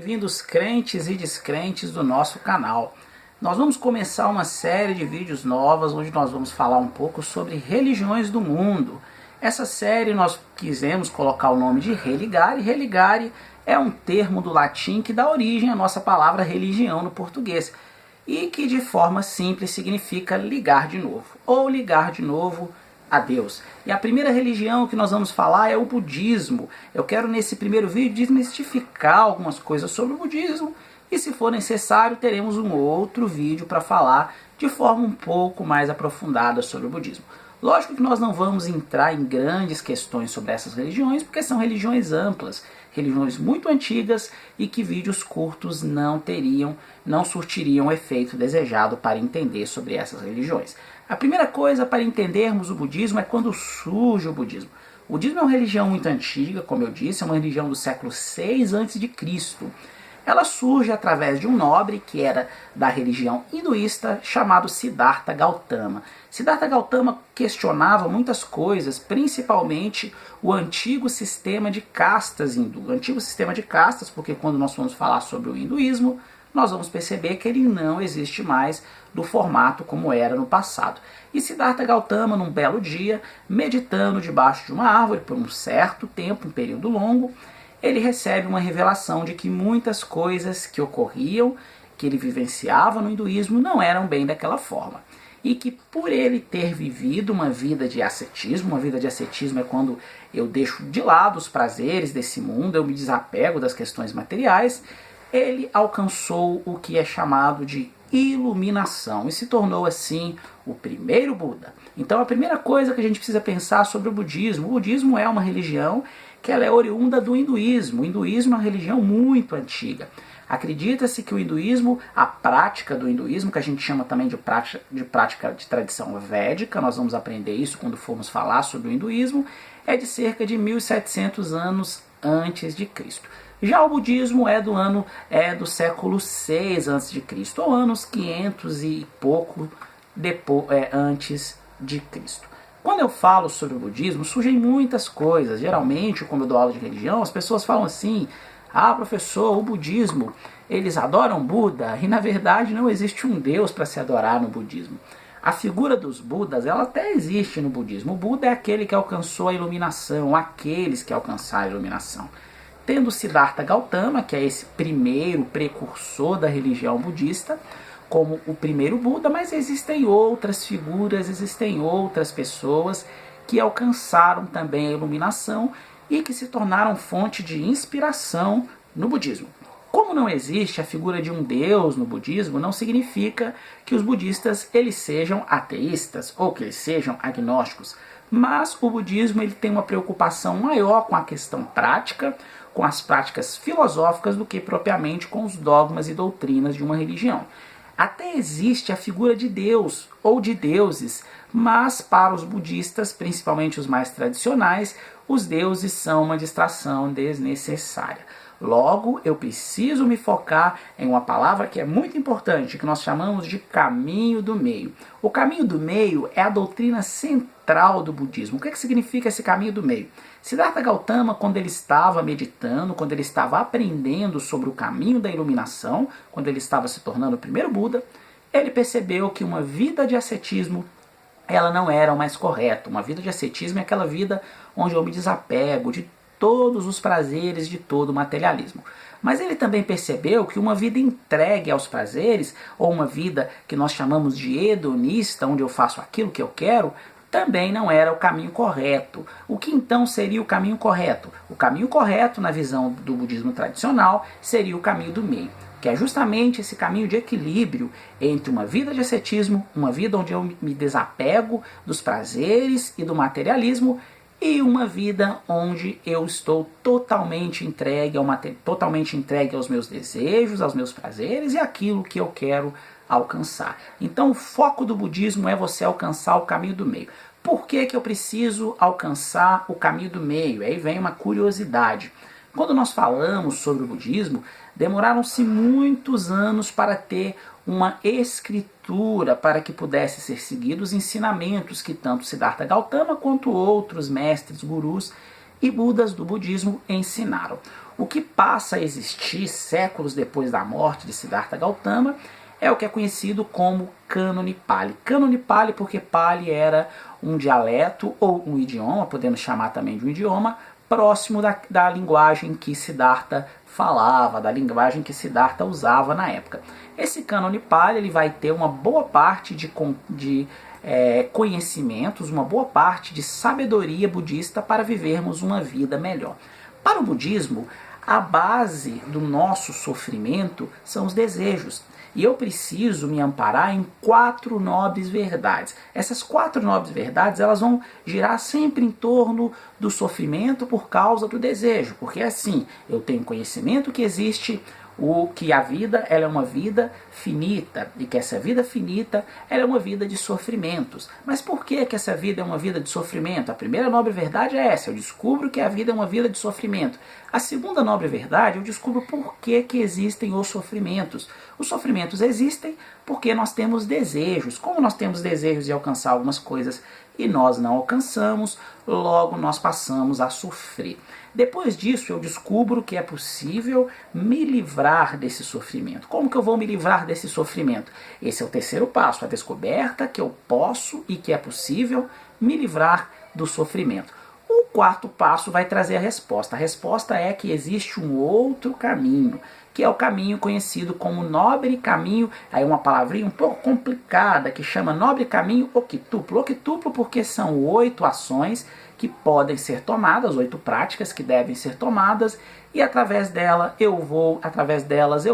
bem-vindos crentes e descrentes do nosso canal. Nós vamos começar uma série de vídeos novas onde nós vamos falar um pouco sobre religiões do mundo. Essa série nós quisemos colocar o nome de religare. Religare é um termo do latim que dá origem à nossa palavra religião no português e que de forma simples significa ligar de novo ou ligar de novo a Deus. E a primeira religião que nós vamos falar é o budismo. Eu quero nesse primeiro vídeo desmistificar algumas coisas sobre o budismo e, se for necessário, teremos um outro vídeo para falar de forma um pouco mais aprofundada sobre o budismo. Lógico que nós não vamos entrar em grandes questões sobre essas religiões, porque são religiões amplas, religiões muito antigas e que vídeos curtos não surtiriam o efeito desejado para entender sobre essas religiões. A primeira coisa para entendermos o budismo é quando surge o budismo. O budismo é uma religião muito antiga, como eu disse, é uma religião do século 6 a.C. Ela surge através de um nobre que era da religião hinduísta chamado Siddhartha Gautama. Siddhartha Gautama questionava muitas coisas, principalmente o antigo sistema de castas hindu. O antigo sistema de castas, porque quando nós vamos falar sobre o hinduísmo, nós vamos perceber que ele não existe mais do formato como era no passado. E Siddhartha Gautama, num belo dia, meditando debaixo de uma árvore por um certo tempo, um período longo, ele recebe uma revelação de que muitas coisas que ocorriam, que ele vivenciava no hinduísmo, não eram bem daquela forma. E que por ele ter vivido uma vida de ascetismo é quando eu deixo de lado os prazeres desse mundo, eu me desapego das questões materiais, ele alcançou o que é chamado de iluminação e se tornou assim o primeiro Buda. Então a primeira coisa que a gente precisa pensar sobre o budismo é uma religião que ela é oriunda do hinduísmo. O hinduísmo é uma religião muito antiga. Acredita-se que o hinduísmo, a prática do hinduísmo, que a gente chama também de prática de tradição védica, nós vamos aprender isso quando formos falar sobre o hinduísmo, é de cerca de 1700 anos antes de Cristo. Já o budismo é do século 6 a.C., ou anos 500 e pouco antes de Cristo. Quando eu falo sobre o budismo, surgem muitas coisas. Geralmente, quando eu dou aula de religião, as pessoas falam assim: ah, professor, o budismo, eles adoram Buda, e na verdade não existe um Deus para se adorar no budismo. A figura dos Budas, ela até existe no budismo. O Buda é aquele que alcançou a iluminação, aqueles que alcançaram a iluminação. Tendo Siddhartha Gautama, que é esse primeiro precursor da religião budista, como o primeiro Buda, mas existem outras figuras, existem outras pessoas que alcançaram também a iluminação e que se tornaram fonte de inspiração no budismo. Como não existe a figura de um Deus no budismo, não significa que os budistas eles sejam ateístas ou que eles sejam agnósticos, mas o budismo ele tem uma preocupação maior com a questão prática, com as práticas filosóficas do que propriamente com os dogmas e doutrinas de uma religião. Até existe a figura de Deus ou de deuses, mas para os budistas, principalmente os mais tradicionais, os deuses são uma distração desnecessária. Logo, eu preciso me focar em uma palavra que é muito importante, que nós chamamos de caminho do meio. O caminho do meio é a doutrina central do budismo. O que significa esse caminho do meio? Siddhartha Gautama, quando ele estava meditando, quando ele estava aprendendo sobre o caminho da iluminação, quando ele estava se tornando o primeiro Buda, ele percebeu que uma vida de ascetismo ela não era o mais correto. Uma vida de ascetismo é aquela vida onde eu me desapego de todos os prazeres de todo o materialismo. Mas ele também percebeu que uma vida entregue aos prazeres, ou uma vida que nós chamamos de hedonista, onde eu faço aquilo que eu quero, também não era o caminho correto. O que então seria o caminho correto? O caminho correto, na visão do budismo tradicional, seria o caminho do meio, que é justamente esse caminho de equilíbrio entre uma vida de ascetismo, uma vida onde eu me desapego dos prazeres e do materialismo, e uma vida onde eu estou totalmente entregue aos meus desejos, aos meus prazeres e aquilo que eu quero alcançar. Então o foco do budismo é você alcançar o caminho do meio. Por que eu preciso alcançar o caminho do meio? Aí vem uma curiosidade. Quando nós falamos sobre o budismo, demoraram-se muitos anos para ter uma escritura para que pudesse ser seguidos os ensinamentos que tanto Siddhartha Gautama quanto outros mestres, gurus e budas do budismo ensinaram. O que passa a existir séculos depois da morte de Siddhartha Gautama é o que é conhecido como Cânone Pali. Cânone Pali porque Pali era um dialeto ou um idioma, podemos chamar também de um idioma, próximo da linguagem que Siddhartha falava, da linguagem que Siddhartha usava na época. Esse Cânone Pali ele vai ter uma boa parte de conhecimentos, uma boa parte de sabedoria budista para vivermos uma vida melhor. Para o budismo, a base do nosso sofrimento são os desejos. E eu preciso me amparar em 4 nobres verdades. Essas 4 nobres verdades elas vão girar sempre em torno do sofrimento por causa do desejo. Porque assim, eu tenho conhecimento que existe que a vida ela é uma vida finita e que essa vida finita ela é uma vida de sofrimentos. Mas por que essa vida é uma vida de sofrimento? A primeira nobre verdade é essa, eu descubro que a vida é uma vida de sofrimento. A segunda nobre verdade, eu descubro por que existem os sofrimentos. Os sofrimentos existem porque nós temos desejos. Como nós temos desejos de alcançar algumas coisas e nós não alcançamos, logo nós passamos a sofrer. Depois disso, eu descubro que é possível me livrar desse sofrimento. Como que eu vou me livrar desse sofrimento? Esse é o terceiro passo, a descoberta que eu posso e que é possível me livrar do sofrimento. O quarto passo vai trazer a resposta. A resposta é que existe um outro caminho, que é o caminho conhecido como nobre caminho, aí uma palavrinha um pouco complicada, que chama nobre caminho octuplo. Octuplo porque são 8 ações que podem ser tomadas, 8 práticas que devem ser tomadas, e através delas eu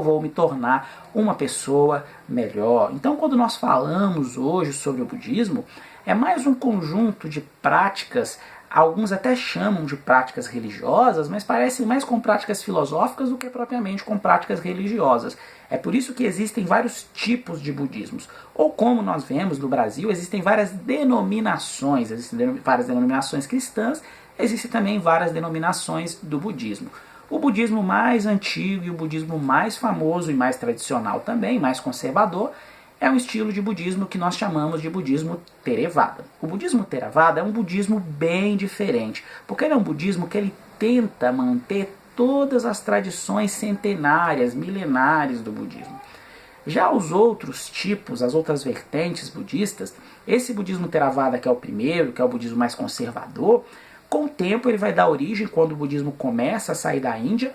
vou me tornar uma pessoa melhor. Então, quando nós falamos hoje sobre o budismo, é mais um conjunto de práticas. Alguns até chamam de práticas religiosas, mas parecem mais com práticas filosóficas do que propriamente com práticas religiosas. É por isso que existem vários tipos de budismos. Ou como nós vemos no Brasil, existem várias denominações. Existem várias denominações cristãs, existem também várias denominações do budismo. O budismo mais antigo e o budismo mais famoso e mais tradicional também, mais conservador, é um estilo de budismo que nós chamamos de budismo Theravada. O budismo Theravada é um budismo bem diferente, porque ele é um budismo que ele tenta manter todas as tradições centenárias, milenares do budismo. Já os outros tipos, as outras vertentes budistas, esse budismo Theravada que é o primeiro, que é o budismo mais conservador, com o tempo ele vai dar origem, quando o budismo começa a sair da Índia,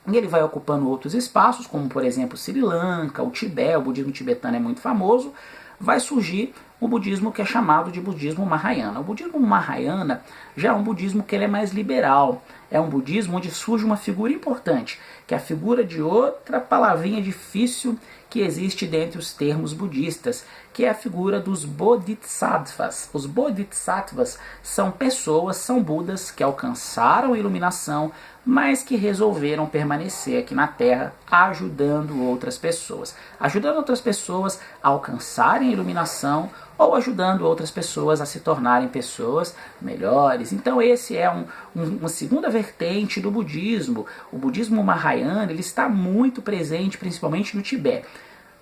e ele vai ocupando outros espaços, como por exemplo Sri Lanka, o Tibete, o budismo tibetano é muito famoso, vai surgir o budismo que é chamado de budismo Mahayana. O budismo Mahayana já é um budismo que ele é mais liberal, é um budismo onde surge uma figura importante, que é a figura de outra palavrinha difícil que existe dentre os termos budistas, que é a figura dos Bodhisattvas. Os Bodhisattvas são pessoas, são Budas que alcançaram a iluminação, mas que resolveram permanecer aqui na Terra ajudando outras pessoas. Ajudando outras pessoas a alcançarem a iluminação ou ajudando outras pessoas a se tornarem pessoas melhores. Então esse é uma segunda vertente do budismo. O budismo Mahayana ele está muito presente principalmente no Tibete.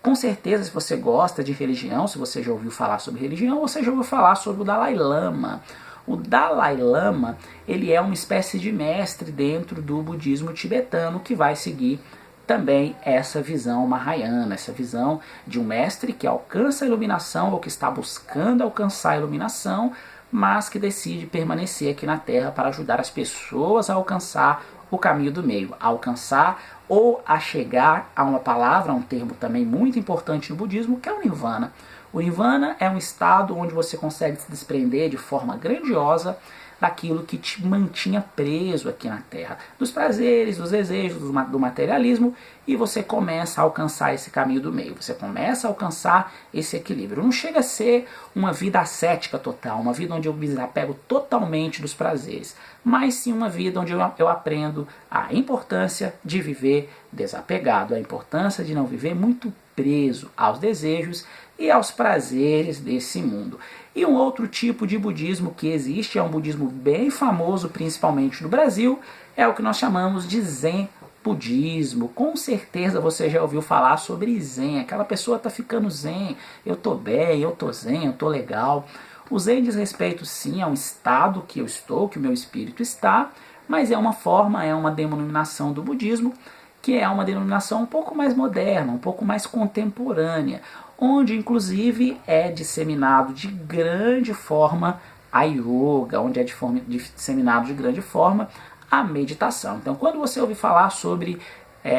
Com certeza, se você gosta de religião, se você já ouviu falar sobre religião, você já ouviu falar sobre o Dalai Lama. O Dalai Lama ele é uma espécie de mestre dentro do budismo tibetano que vai seguir também essa visão mahayana, essa visão de um mestre que alcança a iluminação ou que está buscando alcançar a iluminação, mas que decide permanecer aqui na Terra para ajudar as pessoas a alcançar o caminho do meio, a alcançar ou a chegar a uma palavra, um termo também muito importante no budismo, que é o Nirvana. O Nirvana é um estado onde você consegue se desprender de forma grandiosa daquilo que te mantinha preso aqui na Terra, dos prazeres, dos desejos, do materialismo, e você começa a alcançar esse caminho do meio, você começa a alcançar esse equilíbrio. Não chega a ser uma vida ascética total, uma vida onde eu me desapego totalmente dos prazeres, mas sim uma vida onde eu aprendo a importância de viver desapegado, a importância de não viver muito preso aos desejos e aos prazeres desse mundo. E um outro tipo de budismo que existe, é um budismo bem famoso, principalmente no Brasil, é o que nós chamamos de Zen budismo. Com certeza você já ouviu falar sobre Zen, aquela pessoa está ficando Zen, eu estou bem, eu estou Zen, eu estou legal. O Zen diz respeito sim a um estado que eu estou, que o meu espírito está, mas é uma forma, é uma denominação do budismo, que é uma denominação um pouco mais moderna, um pouco mais contemporânea, onde inclusive é disseminado de grande forma a yoga, onde é disseminado de grande forma a meditação. Então, quando você ouvir falar sobre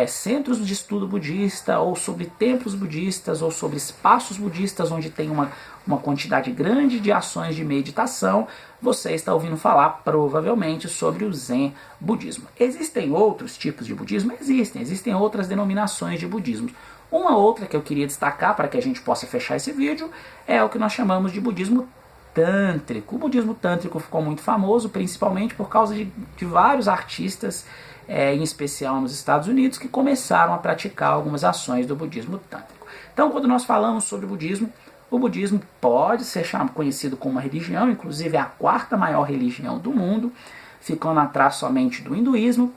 centros de estudo budista, ou sobre templos budistas, ou sobre espaços budistas onde tem uma quantidade grande de ações de meditação, você está ouvindo falar provavelmente sobre o Zen budismo. Existem outros tipos de budismo? Existem outras denominações de budismo. Uma outra que eu queria destacar para que a gente possa fechar esse vídeo é o que nós chamamos de budismo tântrico. O budismo tântrico ficou muito famoso principalmente por causa de vários artistas, em especial nos Estados Unidos, que começaram a praticar algumas ações do budismo tântrico. Então, quando nós falamos sobre o budismo pode ser conhecido como uma religião, inclusive é a quarta maior religião do mundo, ficando atrás somente do hinduísmo,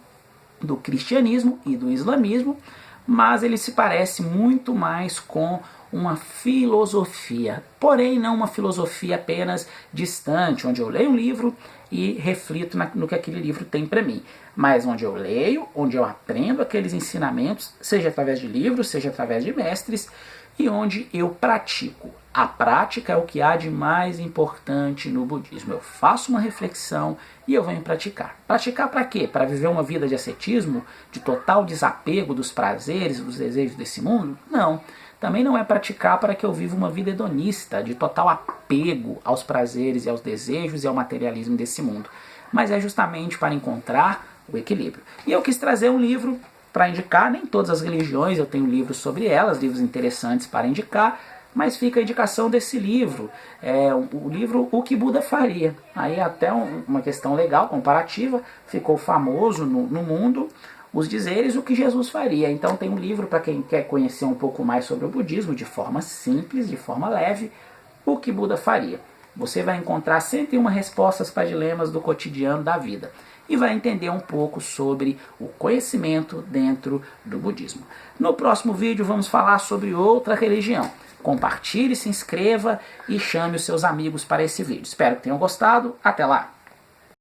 do cristianismo e do islamismo, mas ele se parece muito mais com uma filosofia, porém não uma filosofia apenas distante, onde eu leio um livro e reflito no que aquele livro tem para mim, mas onde eu leio, onde eu aprendo aqueles ensinamentos, seja através de livros, seja através de mestres, e onde eu pratico. A prática é o que há de mais importante no budismo. Eu faço uma reflexão e eu venho praticar. Praticar para quê? Para viver uma vida de ascetismo, de total desapego dos prazeres, dos desejos desse mundo? Não. Também não é praticar para que eu viva uma vida hedonista, de total apego aos prazeres e aos desejos e ao materialismo desse mundo. Mas é justamente para encontrar o equilíbrio. E eu quis trazer um livro para indicar, nem todas as religiões eu tenho livros sobre elas, livros interessantes para indicar, mas fica a indicação desse livro, o livro O que Buda Faria. Aí até uma questão legal, comparativa, ficou famoso no mundo, os dizeres o que Jesus faria. Então tem um livro para quem quer conhecer um pouco mais sobre o budismo, de forma simples, de forma leve, O que Buda Faria. Você vai encontrar 101 respostas para dilemas do cotidiano da vida e vai entender um pouco sobre o conhecimento dentro do budismo. No próximo vídeo vamos falar sobre outra religião. Compartilhe, se inscreva e chame os seus amigos para esse vídeo. Espero que tenham gostado. Até lá!